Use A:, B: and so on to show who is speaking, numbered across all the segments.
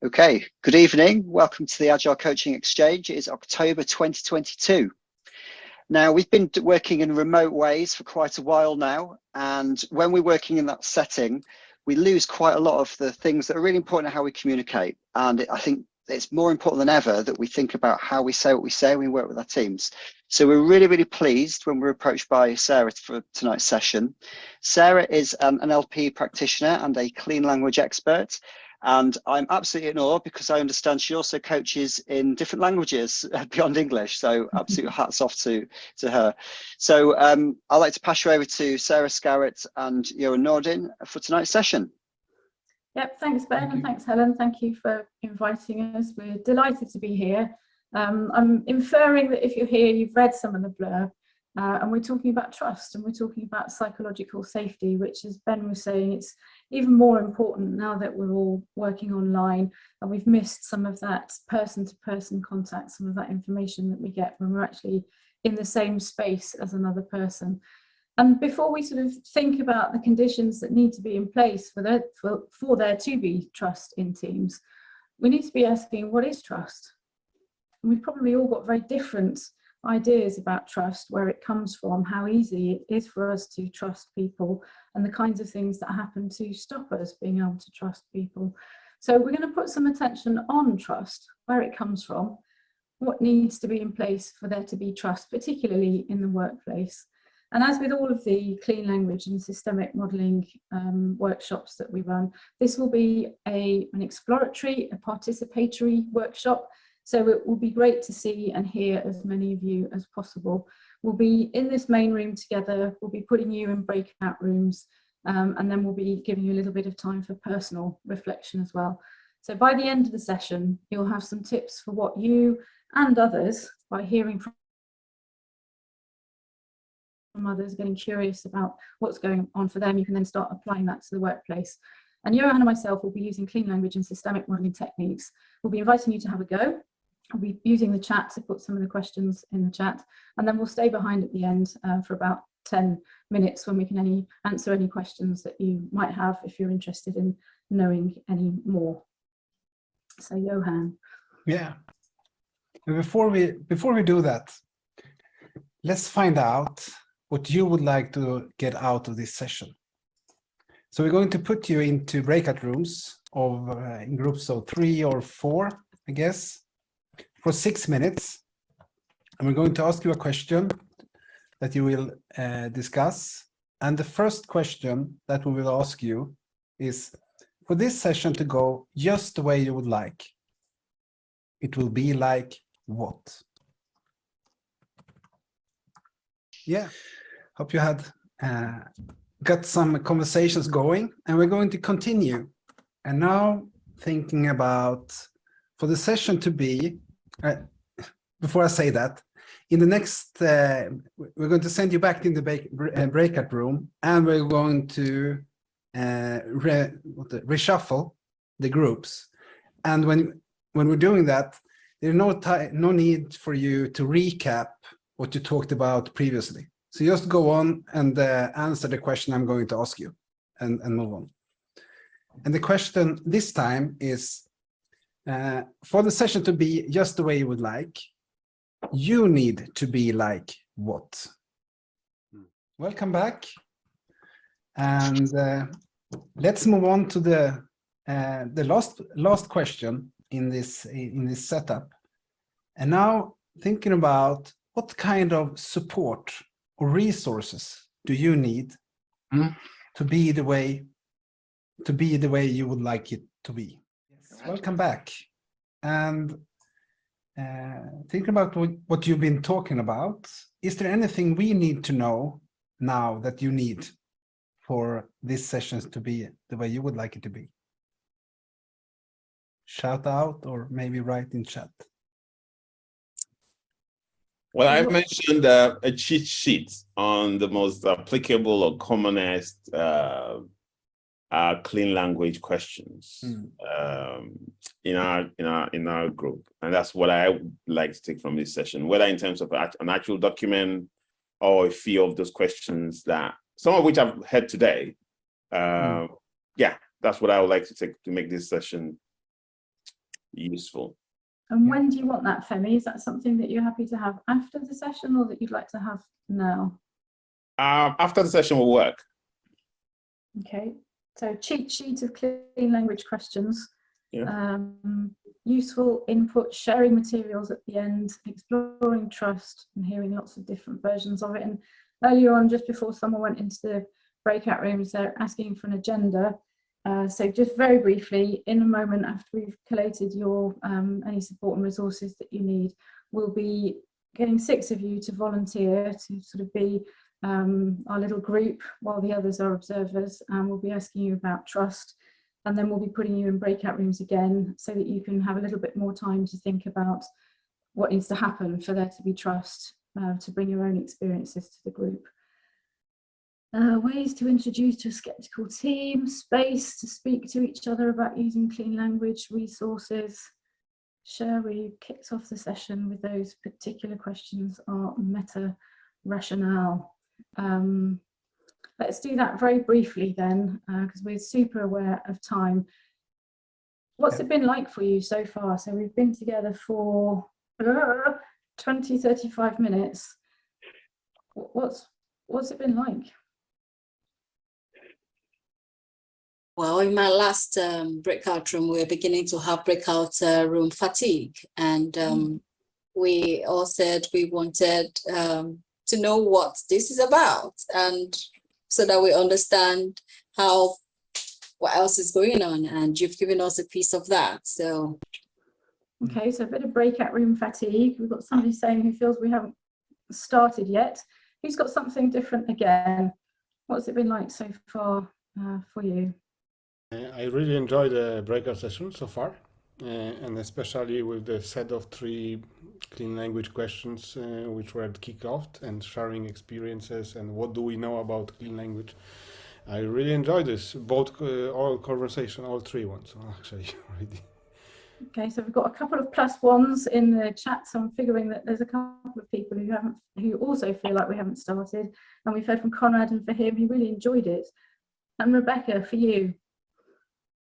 A: Okay, good evening. Welcome to the Agile Coaching Exchange. It is October 2022. Now, we've been working in remote ways for quite a while now, and when we're working in that setting, we lose quite a lot of the things that are really important in how we communicate. And I think it's more important than ever that we think about how we say what we say when we work with our teams. So we're really pleased when we're approached by Scarratt for tonight's session. Scarratt is an NLP practitioner and a clean language expert. And I'm absolutely in awe because I understand she also coaches in different languages beyond English. So absolute hats off to her. So I'd like to pass you over to Sarah Scarratt and Johan Nordin for tonight's session.
B: Yep, thanks Ben and thanks Helen. Thank you for inviting us. We're delighted to be here. I'm inferring that if you're here, you've read some of the blurb. And we're talking about trust, and we're talking about psychological safety, which, as Ben was saying, it's even more important now that we're all working online and we've missed some of that person-to-person contact, some of that information that we get when we're actually in the same space as another person. And before we sort of think about the conditions that need to be in place for there to be trust in teams, we need to be asking, what is trust? And we've probably all got very different ideas about trust, where it comes from, how easy it is for us to trust people, and the kinds of things that happen to stop us being able to trust people. So we're going to put some attention on trust, where it comes from, what needs to be in place for there to be trust, particularly in the workplace. And as with all of the clean language and systemic modelling workshops that we run, this will be an exploratory, a participatory workshop. So it will be great to see and hear as many of you as possible. We'll be in this main room together, we'll be putting you in breakout rooms, and then we'll be giving you a little bit of time for personal reflection as well. So by the end of the session, you'll have some tips for what you and others, by hearing from others, getting curious about what's going on for them, you can then start applying that to the workplace. And Johan and myself will be using clean language and systemic modelling techniques. We'll be inviting you to have a go. I'll be using the chat to put some of the questions in the chat, and then we'll stay behind at the end for about 10 minutes when we can answer any questions that you might have if you're interested in knowing any more. So Johan.
C: Yeah. Before we do that, let's find out what you would like to get out of this session. So we're going to put you into breakout rooms in groups of 3 or 4, I guess, for 6 minutes. And we're going to ask you a question that you will discuss. And the first question that we will ask you is, for this session to go just the way you would like, it will be like what? Yeah, hope you had got some conversations going, and we're going to continue. And now thinking about, for the session to be, before I say that, in the next, we're going to send you back in the breakout room, and we're going to reshuffle the groups. And when we're doing that, there's no need for you to recap what you talked about previously. So just go on and answer the question I'm going to ask you, and move on. And the question this time is, for the session to be just the way you would like, you need to be like what? Welcome back. And let's move on to the last question in this setup. And now thinking about, what kind of support or resources do you need to be the way you would like it to be? Yes. Welcome back. And thinking about what you've been talking about, is there anything we need to know now that you need for these sessions to be the way you would like it to be? Shout out or maybe write in chat.
D: Well, I mentioned a cheat sheet on the most applicable or commonest clean language questions in our group, and that's what I would like to take from this session, whether in terms of an actual document or a few of those questions that some of which I've heard today. Yeah, that's what I would like to take to make this session useful.
B: And when do you want that, Femi? Is that something that you're happy to have after the session or that you'd like to have now?
D: After the session will work.
B: Okay, so cheat sheet of clean language questions, useful input, sharing materials at the end, exploring trust and hearing lots of different versions of it. And earlier on, just before someone went into the breakout rooms, they're asking for an agenda. So just very briefly, in a moment after we've collated your any support and resources that you need, we'll be getting 6 of you to volunteer to sort of be our little group while the others are observers, and we'll be asking you about trust, and then we'll be putting you in breakout rooms again so that you can have a little bit more time to think about what needs to happen for there to be trust, to bring your own experiences to the group. Ways to introduce to a skeptical team, space to speak to each other about using clean language, resources. Share, we kicked off the session with those particular questions, our meta rationale. Let's do that very briefly then, because we're super aware of time. What's it been like for you so far? So we've been together for 20, 35 minutes. What's it been like?
E: Well, in my last breakout room, we're beginning to have breakout room fatigue. And we all said we wanted to know what this is about, and so that we understand what else is going on. And you've given us a piece of that. So.
B: Okay, so a bit of breakout room fatigue. We've got somebody saying who feels we haven't started yet. Who's got something different again? What's it been like so far for you?
F: I really enjoyed the breakout session so far, and especially with the set of 3 clean language questions which were kicked off, and sharing experiences and what do we know about clean language. I really enjoyed this, both all conversation, all 3 ones actually already.
B: Okay, so we've got a couple of +1s in the chat, so I'm figuring that there's a couple of people who also feel like we haven't started, and we've heard from Conrad, and for him, he really enjoyed it. And Rebecca, for you?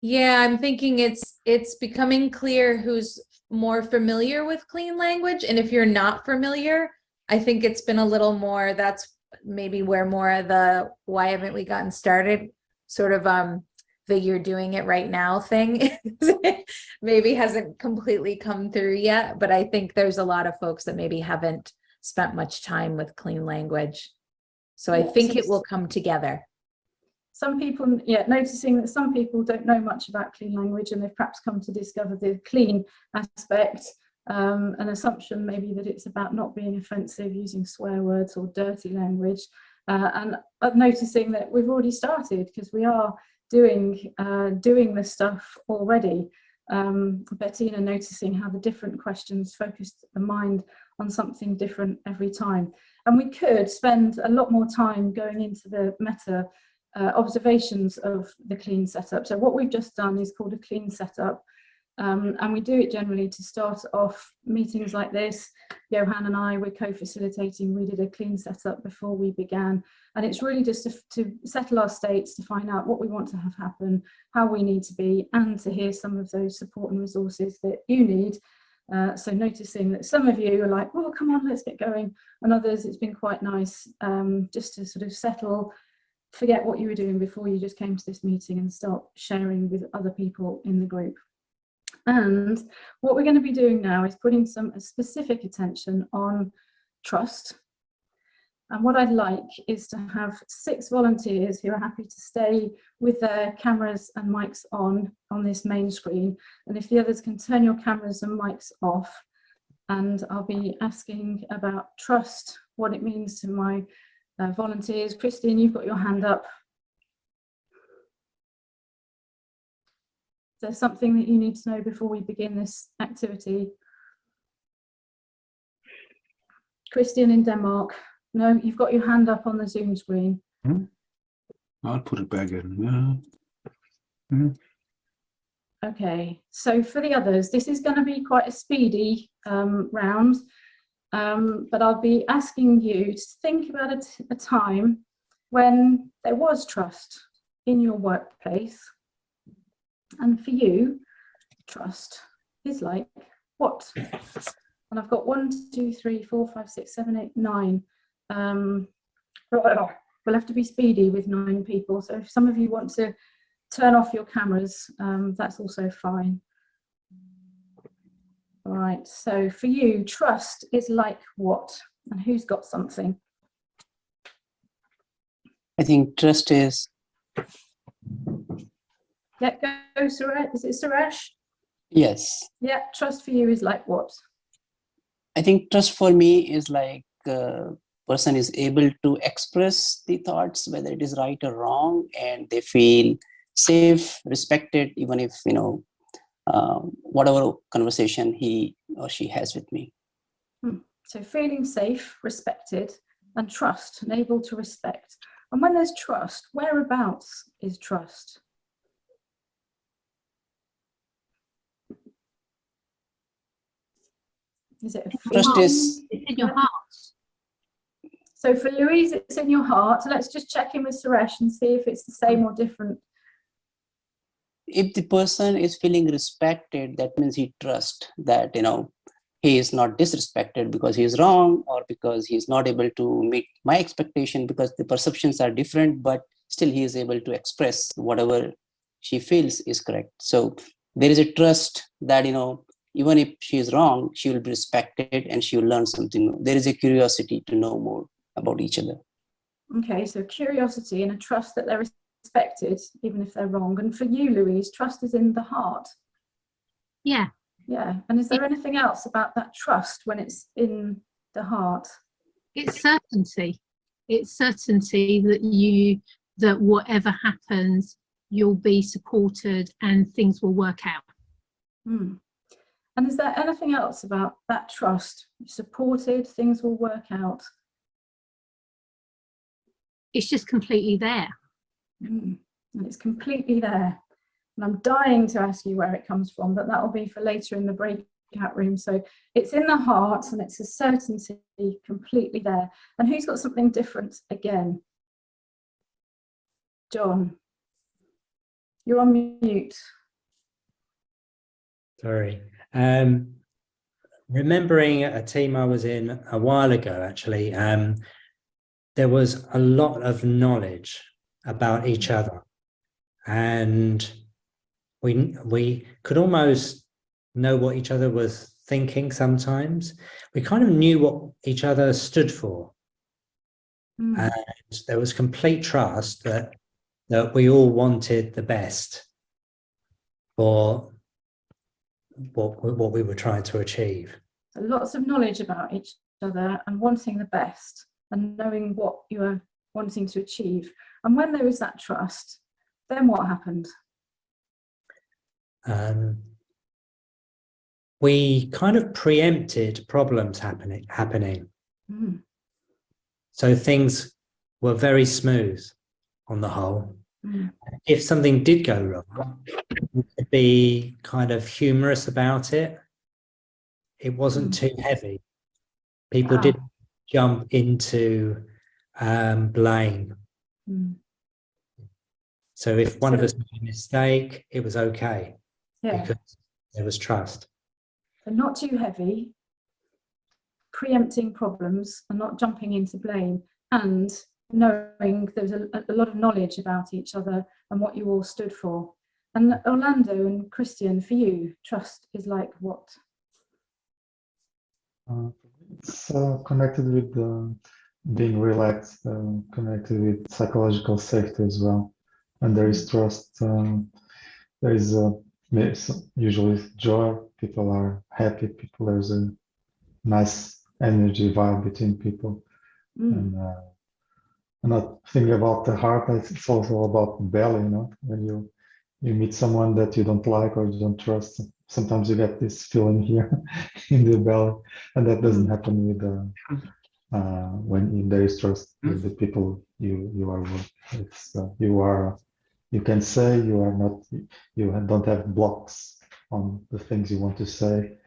G: Yeah, I'm thinking it's becoming clear who's more familiar with clean language, and if you're not familiar, I think it's been a little more, that's maybe where more of the why haven't we gotten started sort of the you're doing it right now thing maybe hasn't completely come through yet, but I think there's a lot of folks that maybe haven't spent much time with clean language. So I think it will come together.
B: Some people, noticing that some people don't know much about clean language, and they've perhaps come to discover the clean aspect, an assumption maybe that it's about not being offensive, using swear words or dirty language, and noticing that we've already started because we are doing this stuff already. Bettina noticing how the different questions focused the mind on something different every time, and we could spend a lot more time going into the meta observations of the clean setup. So what we've just done is called a clean setup, and we do it generally to start off meetings like this. Johan and I were co-facilitating. We did a clean setup before we began, and it's really just to settle our states, to find out what we want to have happen, how we need to be, and to hear some of those support and resources that you need. So noticing that some of you are like, oh, come on, let's get going, and others, it's been quite nice just to sort of settle, forget what you were doing before you just came to this meeting, and start sharing with other people in the group. And what we're going to be doing now is putting some specific attention on trust. And what I'd like is to have 6 volunteers who are happy to stay with their cameras and mics on this main screen. And if the others can turn your cameras and mics off, and I'll be asking about trust, what it means to my volunteers. Christine, you've got your hand up. Is there something that you need to know before we begin this activity? Christian in Denmark. No, you've got your hand up on the Zoom screen.
H: I'll put it back in.
B: Okay, so for the others, this is going to be quite a speedy round, but I'll be asking you to think about a time when there was trust in your workplace. And for you, trust is like what? And I've got 1, 2, 3, 4, 5, 6, 7, 8, 9. We'll have to be speedy with 9 people. So if some of you want to turn off your cameras, that's also fine. All right, so for you, trust is like what? And who's got something?
I: I think trust is.
B: Yeah, go Suresh. Is it Suresh?
I: Yes.
B: Yeah, trust for you is like what?
I: I think trust for me is like person is able to express the thoughts, whether it is right or wrong, and they feel safe, respected, even if, whatever conversation he or she has with me.
B: So feeling safe, respected, and trust, and able to respect. And when there's trust, whereabouts is trust? Is it a feeling?
I: Trust is
J: in your heart.
B: So for Louise, it's in your heart. So let's just check in with Suresh and see if it's the same or different.
I: if the person is feeling respected, that means he trusts that, he is not disrespected because he is wrong or because he is not able to meet my expectation, because the perceptions are different, but still he is able to express whatever she feels is correct. So there is a trust that, even if she is wrong, she will be respected and she will learn something new. There is a curiosity to know more about each other.
B: Okay, so curiosity and a trust that they're respected, even if they're wrong. And for you, Louise, trust is in the heart.
J: Yeah.
B: Yeah. And is there anything else about that trust when it's in the heart?
J: It's certainty. It's certainty that whatever happens, you'll be supported and things will work out.
B: And is there anything else about that trust? Supported, things will work out.
J: It's just completely there.
B: And it's completely there. And I'm dying to ask you where it comes from, but that'll be for later in the breakout room. So it's in the heart and it's a certainty completely there. And who's got something different again? John, you're on mute.
K: Sorry. Remembering a team I was in a while ago, actually, there was a lot of knowledge about each other, and we could almost know what each other was thinking. Sometimes we kind of knew what each other stood for, and there was complete trust that we all wanted the best for what we were trying to achieve.
B: So lots of knowledge about each other and wanting the best and knowing what you are wanting to achieve. And when there is that trust, then what happened?
K: We kind of preempted problems happening. So things were very smooth on the whole. If something did go wrong, we could be kind of humorous about it. It wasn't too heavy. People didn't jump into blame. So if one of us made a mistake, it was okay, because there was trust.
B: So not too heavy, preempting problems and not jumping into blame, and knowing there's a lot of knowledge about each other and what you all stood for. And Orlando and Christian, for you, trust is like what?
L: It's connected with being relaxed, connected with psychological safety as well. And there is trust, there is usually joy, people are happy, there's a nice energy vibe between people. And I'm not thinking about the heart, it's also about the belly, when you meet someone that you don't like or you don't trust, sometimes you get this feeling here in the belly, and that doesn't happen with when there is trust with the people you are with. It's you can say you don't have blocks on the things you want to say.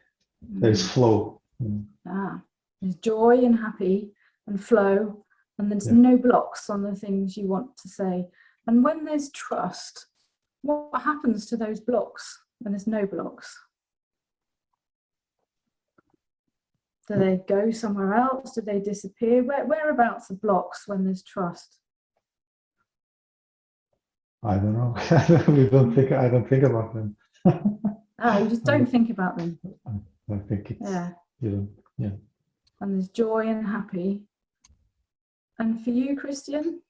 L: There's flow.
B: There's joy and happy and flow, and there's no blocks on the things you want to say. And when there's trust, what happens to those blocks when there's no blocks? Do they go somewhere else? Do they disappear? Whereabouts are blocks when there's trust?
L: I don't know. We don't think. I don't think about them.
B: You just don't think about them.
L: I think it's yeah.
B: And there's joy and happy. And for you, Christian?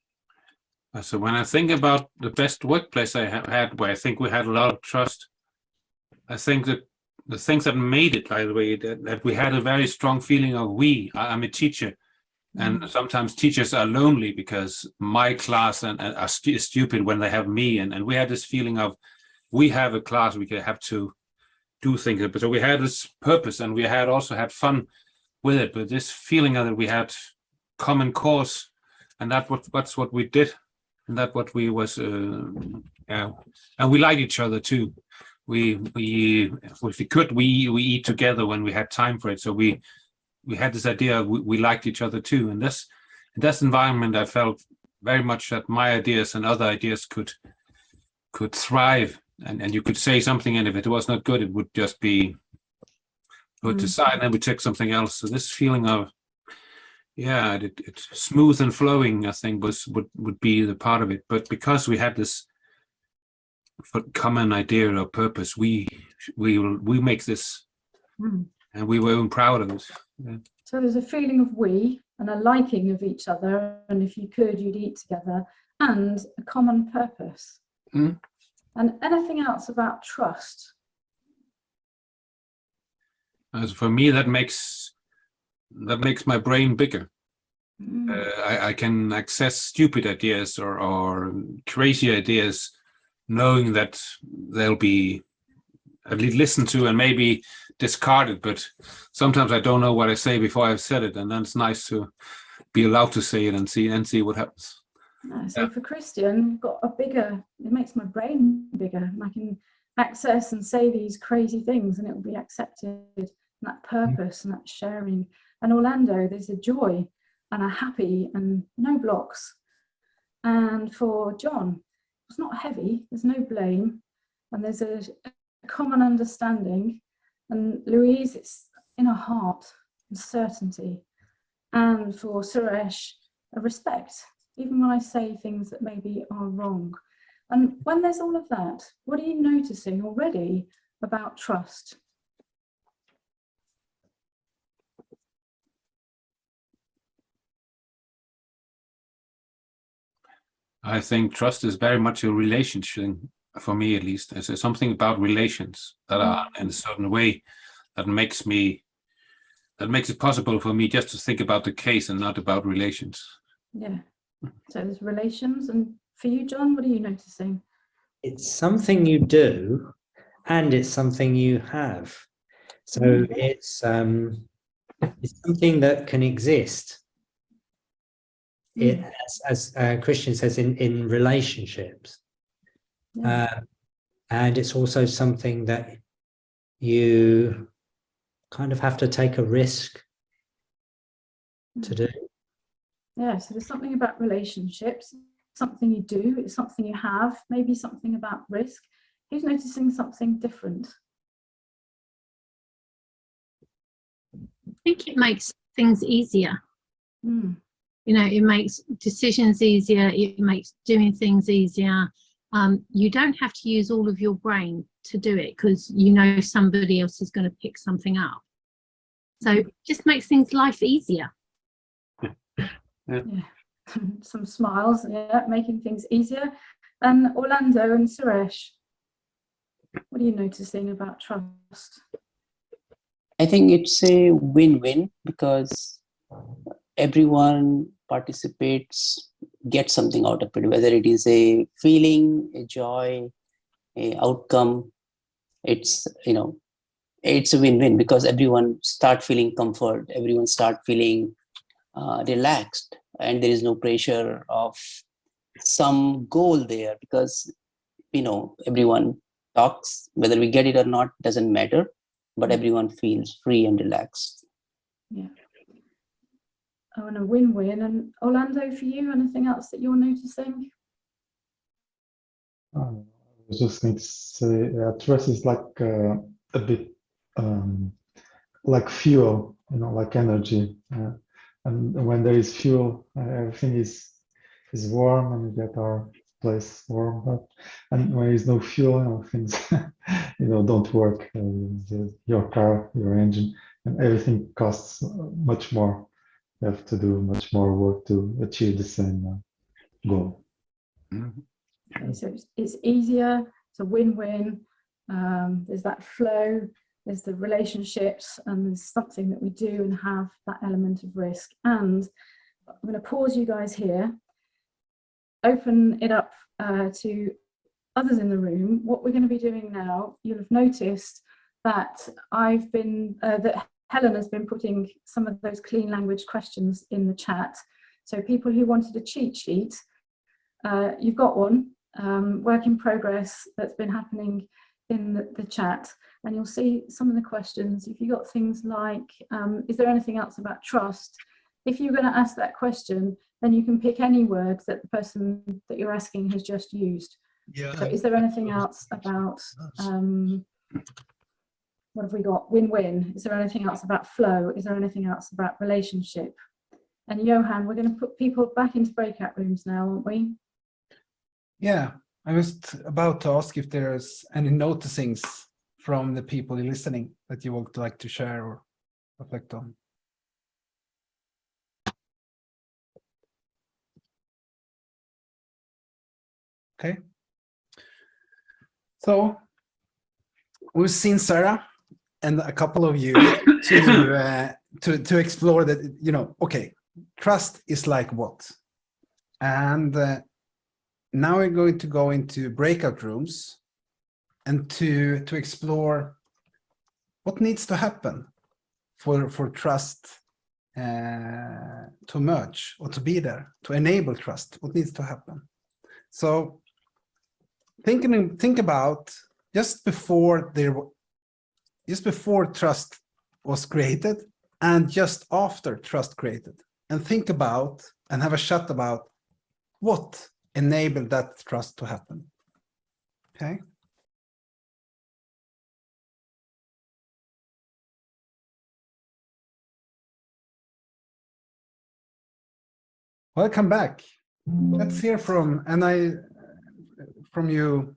H: So when I think about the best workplace I have had, where I think we had a lot of trust, I think that the things that made it, by the way, that we had a very strong feeling of I'm a teacher, and sometimes teachers are lonely because my class and are stupid when they have me, and we had this feeling of we have a class, we have to do things, but so we had this purpose, and we had also had fun with it, but this feeling that we had common cause, and that's what we did, and that what we was and we like each other too. We if we could, we eat together when we had time for it. So we had this idea we liked each other too, and in this environment I felt very much that my ideas and other ideas could thrive, and you could say something, and if it was not good, it would just be put aside, and then we take something else. So this feeling of it's smooth and flowing, I think would be the part of it. But because we had this common idea or purpose, we make this, and we were proud of it. Yeah.
B: So there's a feeling of we and a liking of each other, and if you could, you'd eat together, and a common purpose. And anything else about trust?
H: As for me, that makes my brain bigger. I can access stupid ideas or crazy ideas, knowing that they'll be at least listened to and maybe discarded. But sometimes I don't know what I say before I've said it, and then it's nice to be allowed to say it and see what happens.
B: So for Christian, we've got it makes my brain bigger, and I can access and say these crazy things, and it will be accepted, and that purpose and that sharing. And Orlando, there's a joy and a happy and no blocks. And for John, it's not heavy, there's no blame, and there's a common understanding. And Louise, it's in her heart and certainty. And for Suresh, a respect, even when I say things that maybe are wrong. And when there's all of that, what are you noticing already about trust?
H: I think trust is very much a relationship, for me at least. It's something about relations that are in a certain way that makes it possible for me just to think about the case and not about relations.
B: Yeah. So there's relations. And for you, John, what are you noticing?
K: It's something you do, and it's something you have. So it's something that can exist. It, as Christian says, in relationships, and it's also something that you kind of have to take a risk to do.
B: Yeah, so there's something about relationships, something you do, it's something you have, maybe something about risk. Who's noticing something different?
J: I think it makes things easier. You know, it makes decisions easier, it makes doing things easier. You don't have to use all of your brain to do it because you know somebody else is going to pick something up. So it just makes life easier.
B: Yeah. Some smiles, making things easier. And Orlando and Suresh, what are you noticing about trust?
I: I think it's a win-win because everyone participates, gets something out of it, whether it is a feeling, a joy, a outcome. It's, it's a win-win because everyone start feeling comfort, everyone start feeling relaxed, and there is no pressure of some goal there because, everyone talks, whether we get it or not, doesn't matter, but everyone feels free and relaxed.
B: Yeah. Oh, and a win-win. And Orlando, for you, anything else that you're noticing?
L: I was just going to say, trust is like a bit like fuel, like energy. And when there is fuel, everything is warm, and we get our place warm. And when there is no fuel, things don't work. Your car, your engine, and everything costs much more. You have to do much more work to achieve the same goal.
B: Okay, so it's easier. It's a win-win. There's that flow. There's the relationships, and there's something that we do and have that element of risk. And I'm going to pause you guys here, open it up to others in the room. What we're going to be doing now, you'll have noticed that that Helen has been putting some of those clean language questions in the chat. So people who wanted a cheat sheet, you've got one, work in progress, that's been happening in the chat, and you'll see some of the questions. If you've got things like, is there anything else about trust? If you're going to ask that question, then you can pick any word that the person that you're asking has just used. Yeah. So is there anything else about, what have we got? Win-win. Is there anything else about flow? Is there anything else about relationship? And Johan, we're going to put people back into breakout rooms now, aren't we?
C: Yeah, I was about to ask if there's any noticings from the people listening that you would like to share or reflect on. Okay. So we've seen Sarah and a couple of you to explore that, okay, trust is like what? And now we're going to go into breakout rooms and to explore what needs to happen for trust to emerge or to be there, to enable trust. What needs to happen? So think about just before trust was created and just after trust created, and think about and have a chat about what enabled that trust to happen. Okay. Welcome back. Let's hear from you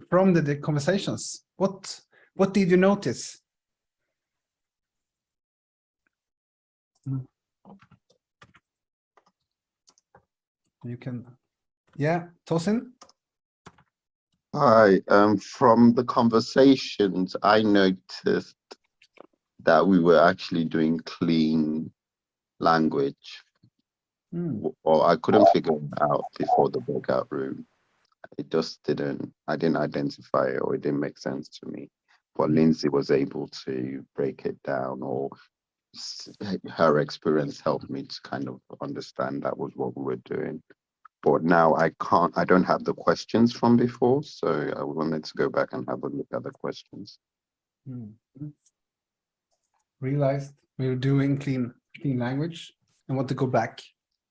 C: from the conversations. What did you notice? You can, yeah, Tosin.
M: Hi. From the conversations, I noticed that we were actually doing clean language. Or I couldn't figure it out before the breakout room. It just I didn't identify it, or it didn't make sense to me. But Lindsay was able to break it down, or her experience helped me to kind of understand that was what we were doing. But now I don't have the questions from before, so I wanted to go back and have a look at the questions.
C: Realized we were doing clean language and want to go back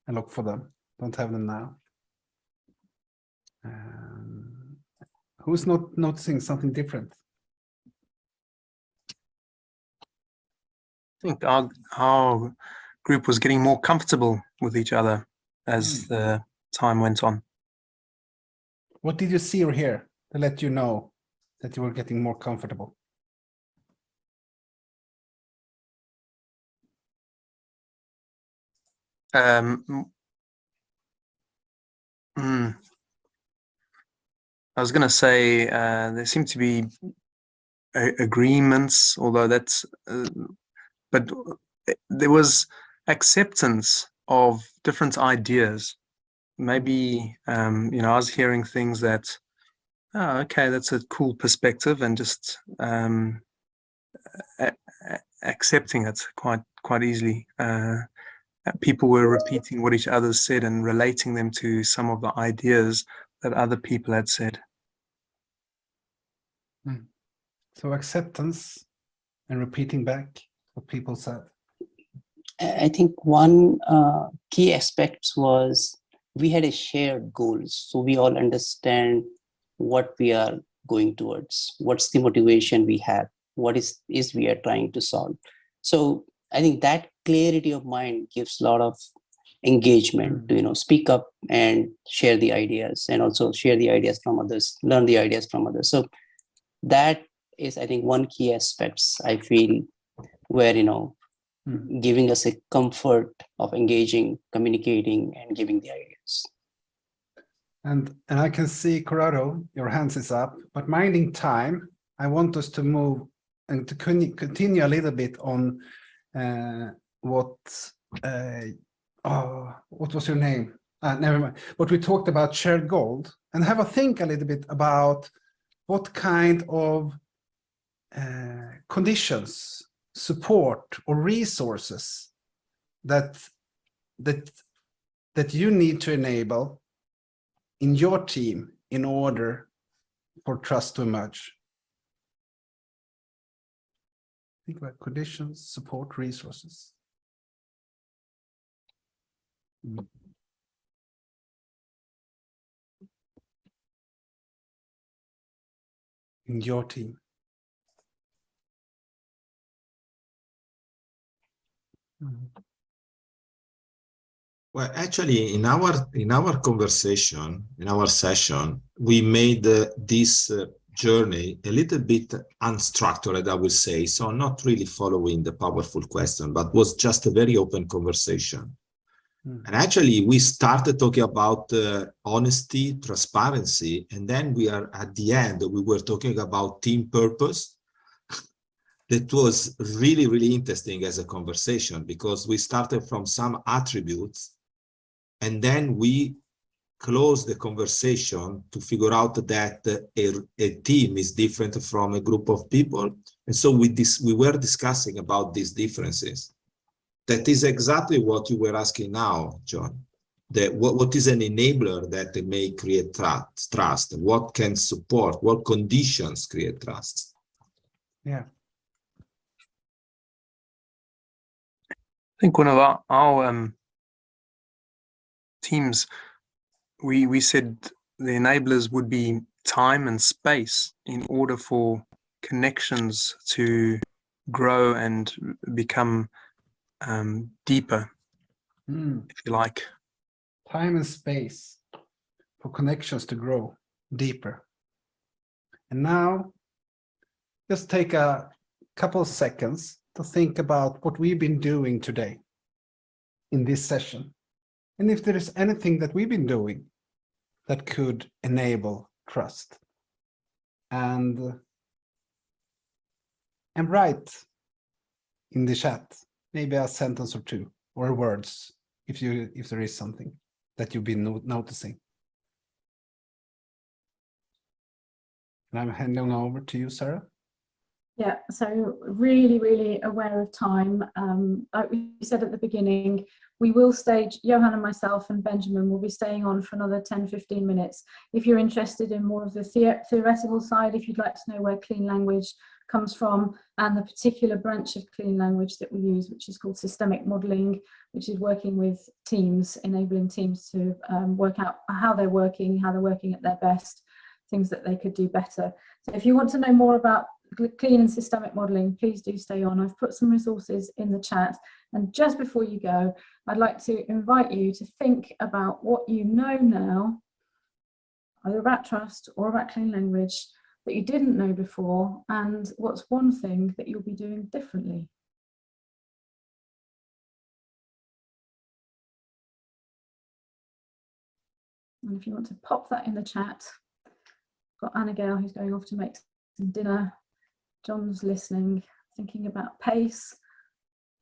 C: and look for them. Don't have them now. Who's not noticing something different?
N: I think our group was getting more comfortable with each other as the time went on.
C: What did you see or hear to let you know that you were getting more comfortable?
N: I was going to say there seemed to be agreements, although that's, but there was acceptance of different ideas. Maybe, I was hearing things that, oh, okay, that's a cool perspective, and just accepting it quite easily. People were repeating what each other said and relating them to some of the ideas that other people had said.
C: So acceptance and repeating back what people said.
I: I think one key aspect was we had a shared goals. So we all understand what we are going towards, what's the motivation we have. what is we are trying to solve. So I think that clarity of mind gives a lot of engagement to speak up and share the ideas, and also share the ideas from others, learn the ideas from others. So that is, I think, one key aspects I feel where giving us a comfort of engaging, communicating, and giving the ideas.
C: And I can see, Corrado, your hands is up, but minding time, I want us to move and to continue a little bit on what was your name? Never mind. What we talked about, shared goal, and have a think a little bit about what kind of conditions, support, or resources that you need to enable in your team in order for trust to emerge. Think about conditions, support, resources. In your team.
O: Well, actually, in our conversation, in our session, we made this journey a little bit unstructured, I would say. So not really following the powerful question, but was just a very open conversation. And actually, we started talking about honesty, transparency, and then we are at the end, we were talking about team purpose. That was really, really interesting as a conversation, because we started from some attributes, and then we closed the conversation to figure out that a team is different from a group of people. And so we were discussing about these differences. That is exactly what you were asking now, John. What is an enabler that may create trust? What can support? What conditions create trust?
C: Yeah.
N: I think one of our teams, we said the enablers would be time and space in order for connections to grow and become deeper, if you like.
C: Time and space for connections to grow deeper. And now, just take a couple of seconds to think about what we've been doing today in this session. And if there is anything that we've been doing that could enable trust. And write in the chat, maybe a sentence or two, or words, if there is something that you've been noticing. And I'm handing over to you, Sarah.
B: Yeah, so really, really aware of time. Like we said at the beginning, we will stay, Johan and myself and Benjamin will be staying on for another 10-15 minutes. If you're interested in more of the theoretical side, if you'd like to know where clean language comes from and the particular branch of clean language that we use, which is called systemic modeling, which is working with teams, enabling teams to work out how they're working at their best, things that they could do better. So if you want to know more about clean and systemic modeling, please do stay on. I've put some resources in the chat. And just before you go, I'd like to invite you to think about what you know now, either about trust or about clean language, that you didn't know before, and what's one thing that you'll be doing differently. And if you want to pop that in the chat, got Anna Gale who's going off to make some dinner. John's listening, thinking about pace,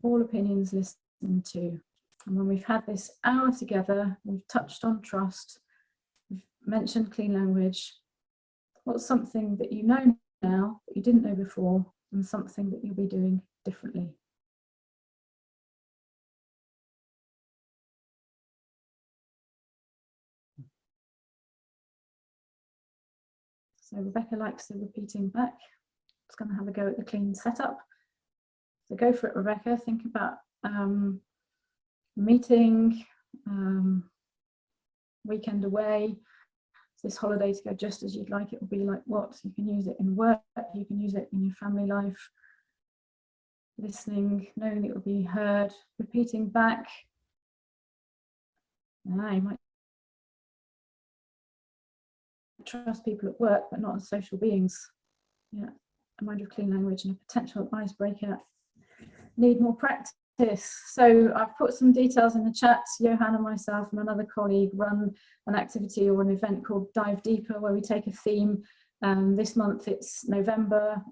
B: all opinions listened to. And when we've had this hour together, we've touched on trust, we've mentioned clean language. What's something that you know now that you didn't know before, and something that you'll be doing differently? So Rebecca likes the repeating back. It's going to have a go at the clean setup. So go for it, Rebecca. Think about meeting, weekend away, this holiday to go just as you'd like it will be like what? You can use it in work, you can use it in your family life, listening, knowing it will be heard, repeating back. You might trust people at work, but not as social beings. Yeah, a mind of clean language and a potential icebreaker need more practice. So I've put some details in the chat. Johan and myself and another colleague run an activity or an event called Dive Deeper, where we take a theme. This month it's November,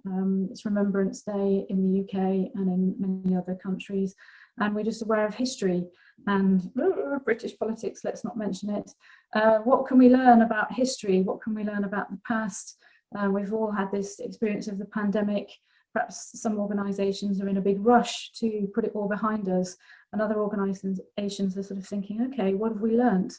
B: it's Remembrance Day in the UK and in many other countries, and we're just aware of history and British politics, let's not mention it. What can we learn about history? What can we learn about the past? We've all had this experience of the pandemic. Perhaps some organisations are in a big rush to put it all behind us, and other organisations are sort of thinking, okay, what have we learned?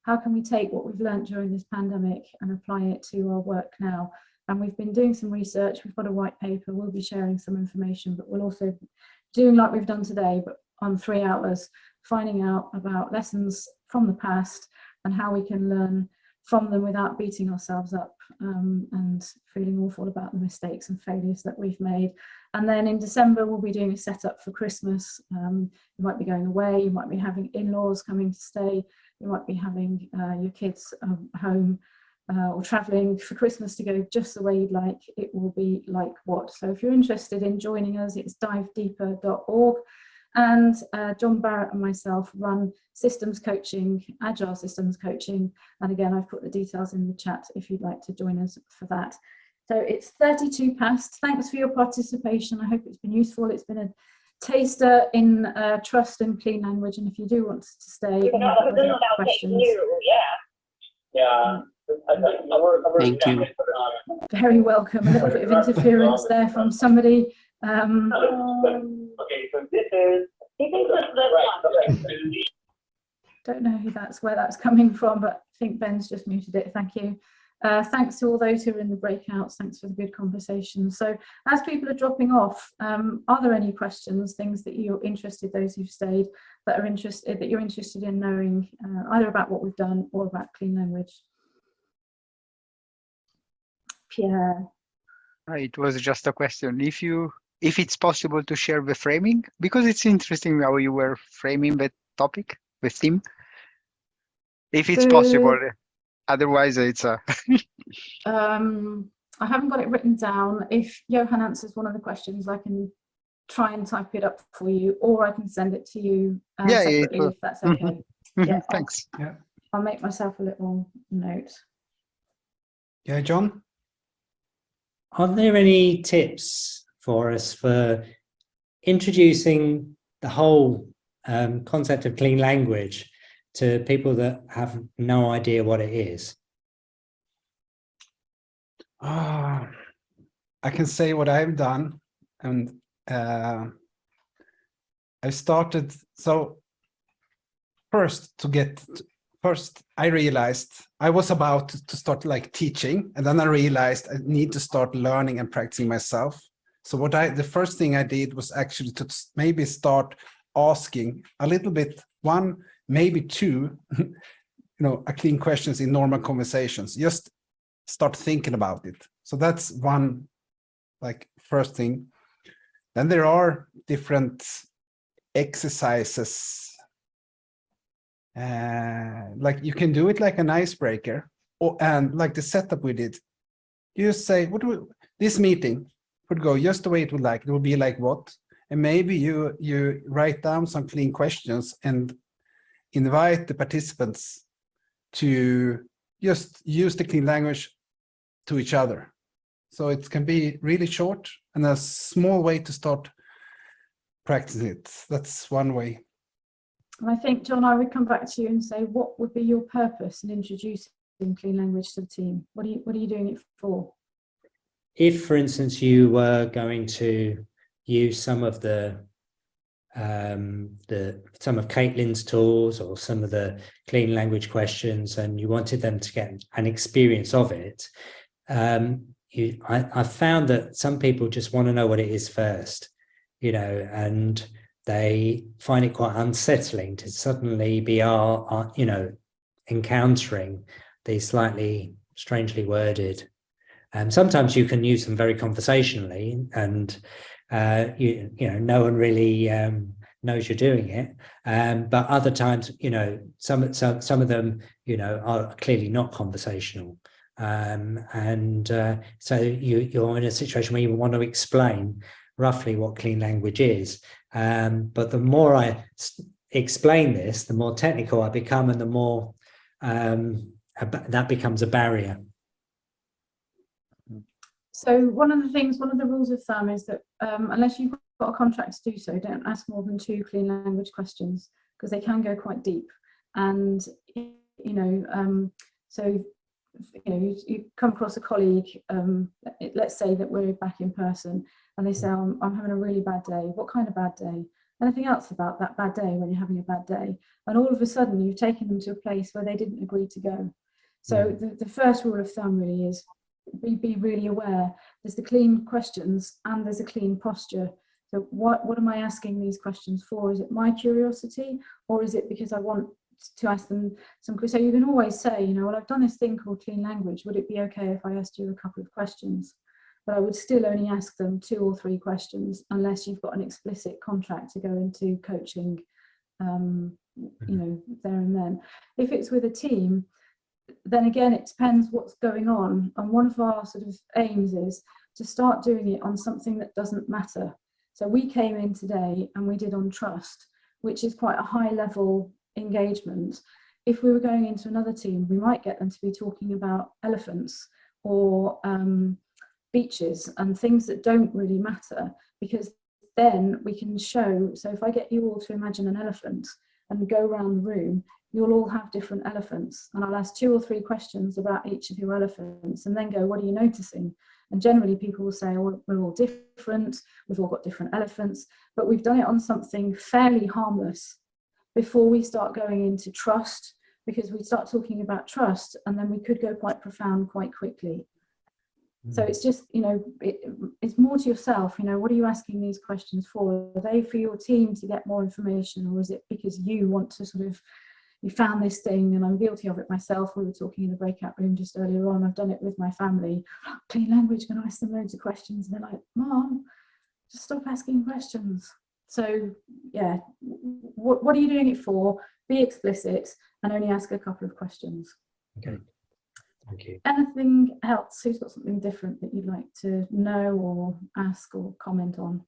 B: How can we take what we've learned during this pandemic and apply it to our work now? And we've been doing some research, we've got a white paper, we'll be sharing some information, but we'll also be doing like we've done today, but on 3 hours, finding out about lessons from the past and how we can learn from them without beating ourselves up and feeling awful about the mistakes and failures that we've made. And then in December, we'll be doing a setup for Christmas. You might be going away, you might be having in-laws coming to stay, you might be having your kids home or traveling for Christmas to go just the way you'd like. It will be like what? So if you're interested in joining us, it's divedeeper.org. And John Barrett and myself run systems coaching, Agile systems coaching. And again, I've put the details in the chat if you'd like to join us for that. So it's 32 past. Thanks for your participation. I hope it's been useful. It's been a taster in trust and clean language. And if you do want to stay and have other questions.
I: Thank you.
B: Very welcome. A little bit of interference there from somebody.
P: Okay, so this is.
B: Don't know where that's coming from, but I think Ben's just muted it. Thank you. Thanks to all those who are in the breakouts. Thanks for the good conversation. So as people are dropping off, are there any questions, things that you're interested, those who've stayed, that you're interested in knowing either about what we've done or about clean language? Pierre.
Q: It was just a question. If it's possible to share the framing, because it's interesting how you were framing the topic, the theme. If it's possible, otherwise it's a.
B: I haven't got it written down. If Johan answers one of the questions, I can try and type it up for you, or I can send it to you separately if that's okay. Yeah,
Q: thanks.
B: I'll make myself a little note.
C: Yeah, John?
K: Are there any tips for us for introducing the whole concept of clean language to people that have no idea what it is?
C: I can say what I've done, and I started. So first I realized I was about to start like teaching, and then I realized I need to start learning and practicing myself. So the first thing I did was actually to maybe start asking a little bit, one, maybe two, clean questions in normal conversations. Just start thinking about it. So that's one, first thing. Then there are different exercises. You can do it like an icebreaker, and like the setup we did. You just say, this meeting would go just the way it would like. It would be like what? And maybe you write down some clean questions and invite the participants to just use the clean language to each other. So it can be really short and a small way to start practicing it. That's one way.
B: And I think, John, I would come back to you and say, what would be your purpose in introducing clean language to the team? What are you doing it for?
K: If, for instance, you were going to use some of some of Caitlin's tools or some of the clean language questions, and you wanted them to get an experience of it, I found that some people just want to know what it is first, and they find it quite unsettling to suddenly be encountering these slightly strangely worded. Sometimes you can use them very conversationally, and you know, no one really knows you're doing it. But other times, you know, some of them, you know, are clearly not conversational. So you're in a situation where you want to explain roughly what clean language is. But the more I explain this, the more technical I become, and the more that becomes a barrier.
B: So one of the rules of thumb is that unless you've got a contract to do so, don't ask more than 2 clean language questions, because they can go quite deep. And you know, so you know, you come across a colleague, let's say that we're back in person, and they say, I'm having a really bad day. What kind of bad day? Anything else about that bad day when you're having a bad day? And all of a sudden you've taken them to a place where they didn't agree to go. So the first rule of thumb really is be really aware. There's the clean questions and there's a clean posture. So what am I asking these questions for? Is it my curiosity, or is it because I want to ask them some? So you can always say, you know, well, I've done this thing called clean language. Would it be okay if I asked you a couple of questions? But I would still only ask them 2 or 3 questions unless you've got an explicit contract to go into coaching, you know, there and then. If it's with a team, then again, it depends what's going on. And one of our sort of aims is to start doing it on something that doesn't matter. So we came in today and we did on trust, which is quite a high level engagement. If we were going into another team, we might get them to be talking about elephants or beaches and things that don't really matter, because then we can show. So if I get you all to imagine an elephant and go around the room, you'll all have different elephants, and I'll ask 2 or 3 questions about each of your elephants and then go, what are you noticing? And generally people will say, oh, we're all different, we've all got different elephants, but we've done it on something fairly harmless before we start going into trust, because we start talking about trust and then we could go quite profound quite quickly. So it's just, you know, it's more to yourself, you know, what are you asking these questions for? Are they for your team to get more information, or is it because you want to sort of, you found this thing, and I'm guilty of it myself. We were talking in the breakout room just earlier on. I've done it with my family. Clean language, can I ask them loads of questions? And they're like, Mom, just stop asking questions. So yeah, what are you doing it for? Be explicit and only ask a couple of questions.
K: Okay, thank you.
B: Anything else? Who's got something different that you'd like to know or ask or comment on?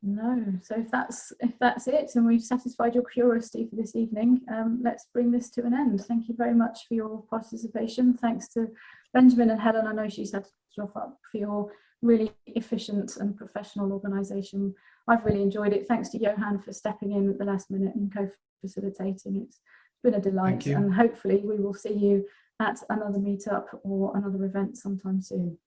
B: No. So if that's it, and we've satisfied your curiosity for this evening, let's bring this to an end. Thank you very much for your participation. Thanks to Benjamin and Helen. I know she's had to drop up, for your really efficient and professional organisation. I've really enjoyed it. Thanks to Johan for stepping in at the last minute and co-facilitating. It's been a delight, and hopefully we will see you at another meetup or another event sometime soon.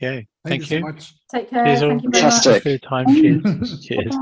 P: Yeah,
C: Thank you so much.
B: Take care.
P: Cheers all.
B: Thank you very much.
A: Fantastic.
P: For your time. Cheers. Cheers.